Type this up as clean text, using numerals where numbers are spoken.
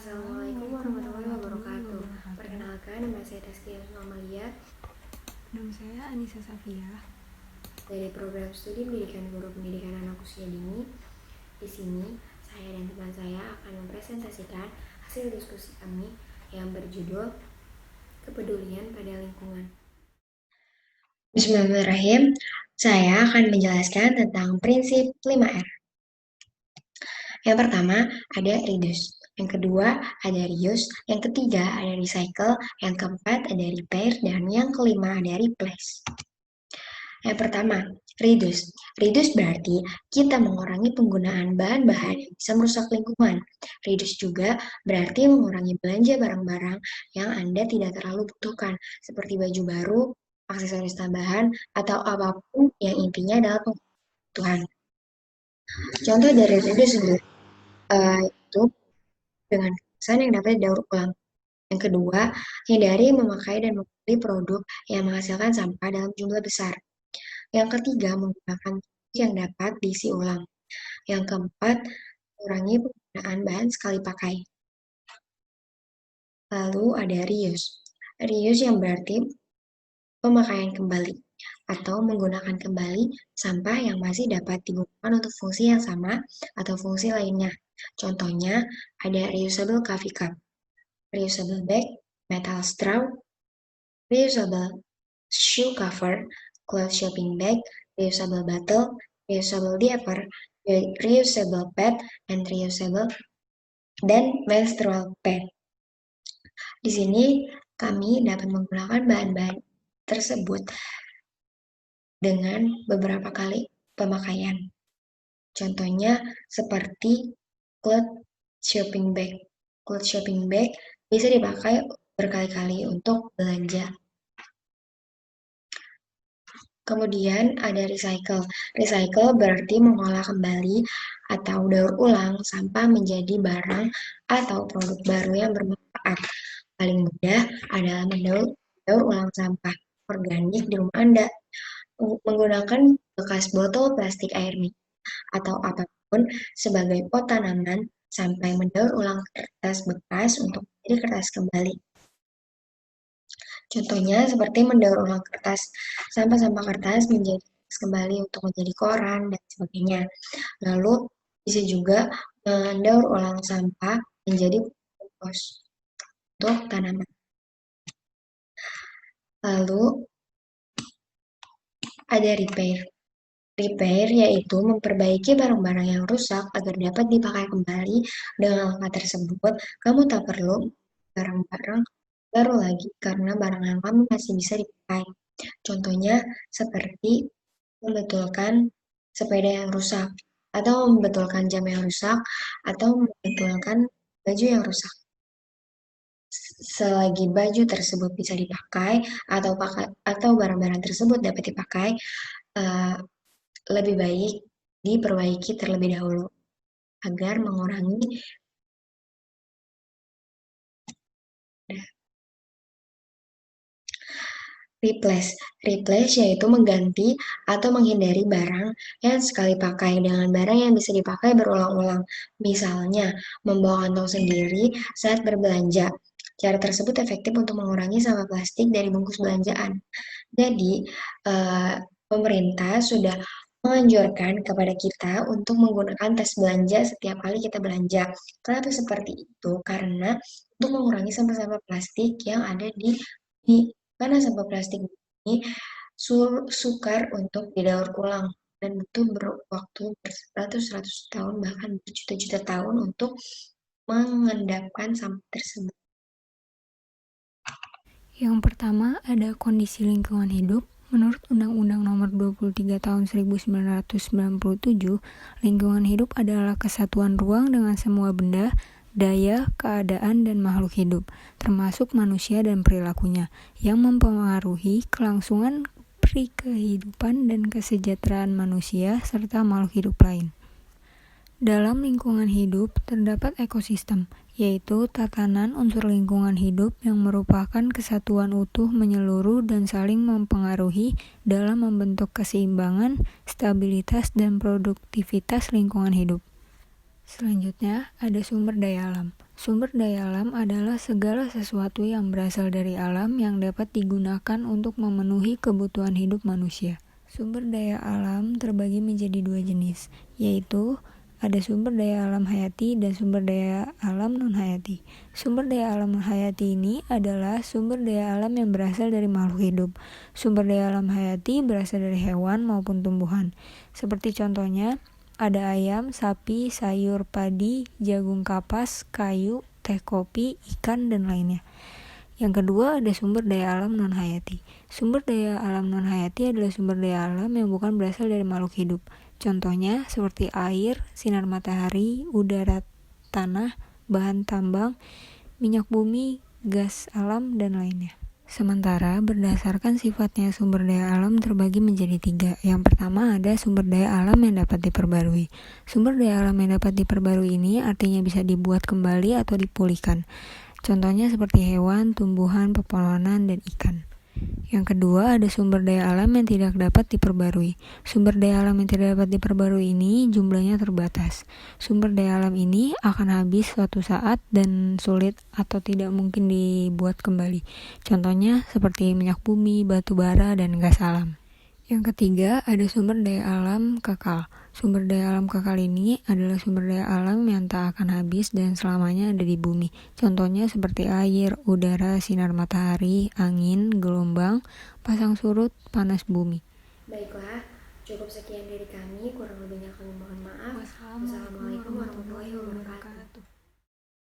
Assalamualaikum warahmatullahi wabarakatuh. Perkenalkan, nama saya Taskia Amalia Nama saya Anissa Safia dari program studi pendidikan guru pendidikan anak usia dini. Di sini, saya dan teman saya akan mempresentasikan hasil diskusi kami yang berjudul Kepedulian pada Lingkungan. Bismillahirrahmanirrahim. Saya akan menjelaskan tentang prinsip 5R. Yang pertama ada reduce, yang kedua ada reuse, yang ketiga ada recycle, yang keempat ada repair, dan yang kelima ada replace. Yang pertama, reduce. Reduce berarti kita mengurangi penggunaan bahan-bahan yang bisa merusak lingkungan. Reduce juga berarti mengurangi belanja barang-barang yang Anda tidak terlalu butuhkan, seperti baju baru, aksesoris tambahan, atau apapun yang intinya adalah kebutuhan. Contoh dari reduce itu dengan kemasan yang dapat didaur ulang. Yang kedua, hindari memakai dan membeli produk yang menghasilkan sampah dalam jumlah besar. Yang ketiga, menggunakan plastik yang dapat diisi ulang. Yang keempat, kurangi penggunaan bahan sekali pakai. Lalu ada reuse. Reuse yang berarti pemakaian kembali atau menggunakan kembali sampah yang masih dapat digunakan untuk fungsi yang sama atau fungsi lainnya. Contohnya ada reusable coffee cup, reusable bag, metal straw, reusable shoe cover, cloth shopping bag, reusable bottle, reusable diaper, reusable pad, and reusable dan menstrual pad. Di sini kami dapat menggunakan bahan-bahan tersebut dengan beberapa kali pemakaian. Contohnya seperti cloth shopping bag. Cloth shopping bag bisa dipakai berkali-kali untuk belanja. Kemudian ada recycle. Recycle berarti mengolah kembali atau daur ulang sampah menjadi barang atau produk baru yang bermanfaat. Paling mudah adalah mendaur ulang sampah organik di rumah Anda. Menggunakan bekas botol plastik air minum atau apapun sebagai pot tanaman sampai mendaur ulang kertas bekas untuk menjadi kertas kembali. Contohnya seperti mendaur ulang kertas, sampah-sampah kertas menjadi kertas kembali untuk menjadi koran dan sebagainya. Lalu bisa juga mendaur ulang sampah menjadi kompos untuk tanaman. Lalu ada repair. Repair yaitu memperbaiki barang-barang yang rusak agar dapat dipakai kembali. Dengan langkah tersebut, kamu tak perlu barang-barang baru lagi karena barang yang lama masih bisa dipakai. Contohnya seperti membetulkan sepeda yang rusak, atau membetulkan jam yang rusak, atau membetulkan baju yang rusak. Selagi baju tersebut bisa dipakai atau barang-barang tersebut dapat dipakai, lebih baik diperbaiki terlebih dahulu agar mengurangi replace. Replace yaitu mengganti atau menghindari barang yang sekali pakai dengan barang yang bisa dipakai berulang-ulang. Misalnya, membawa kantong sendiri saat berbelanja. Cara tersebut efektif untuk mengurangi sampah plastik dari bungkus belanjaan. Jadi, pemerintah sudah menganjurkan kepada kita untuk menggunakan tas belanja setiap kali kita belanja. Kenapa seperti itu? Karena untuk mengurangi sampah-sampah plastik yang ada di karena sampah plastik ini sukar untuk didaur ulang dan butuh waktu beratus-ratus tahun bahkan berjuta-juta tahun untuk mengendapkan sampah tersebut. Yang pertama ada kondisi lingkungan hidup. Menurut Undang-Undang Nomor 23 Tahun 1997, lingkungan hidup adalah kesatuan ruang dengan semua benda, daya, keadaan, dan makhluk hidup, termasuk manusia dan perilakunya, yang mempengaruhi kelangsungan kehidupan dan kesejahteraan manusia serta makhluk hidup lain. Dalam lingkungan hidup terdapat ekosistem, yaitu tatanan unsur lingkungan hidup yang merupakan kesatuan utuh menyeluruh dan saling mempengaruhi dalam membentuk keseimbangan, stabilitas, dan produktivitas lingkungan hidup. Selanjutnya, ada sumber daya alam. Sumber daya alam adalah segala sesuatu yang berasal dari alam yang dapat digunakan untuk memenuhi kebutuhan hidup manusia. Sumber daya alam terbagi menjadi dua jenis, yaitu ada sumber daya alam hayati dan sumber daya alam non-hayati. Sumber daya alam hayati ini adalah sumber daya alam yang berasal dari makhluk hidup. Sumber daya alam hayati berasal dari hewan maupun tumbuhan. Seperti contohnya, ada ayam, sapi, sayur, padi, jagung kapas, kayu, teh kopi, ikan, dan lainnya. Yang kedua ada sumber daya alam non-hayati. Sumber daya alam non-hayati adalah sumber daya alam yang bukan berasal dari makhluk hidup. Contohnya seperti air, sinar matahari, udara, tanah, bahan tambang, minyak bumi, gas alam, dan lainnya. Sementara berdasarkan sifatnya sumber daya alam terbagi menjadi tiga. Yang pertama ada sumber daya alam yang dapat diperbarui. Sumber daya alam yang dapat diperbarui ini artinya bisa dibuat kembali atau dipulihkan. Contohnya seperti hewan, tumbuhan, pepohonan, dan ikan. Yang kedua ada sumber daya alam yang tidak dapat diperbarui. Sumber daya alam yang tidak dapat diperbarui ini jumlahnya terbatas. Sumber daya alam ini akan habis suatu saat dan sulit atau tidak mungkin dibuat kembali. Contohnya seperti minyak bumi, batu bara, dan gas alam. Yang ketiga ada sumber daya alam kekal. Sumber daya alam kekal ini adalah sumber daya alam yang tak akan habis dan selamanya ada di bumi. Contohnya seperti air, udara, sinar matahari, angin, gelombang, pasang surut, panas bumi. Baiklah, cukup sekian dari kami. Kurang lebihnya kami mohon maaf. Wassalamualaikum warahmatullahi wabarakatuh.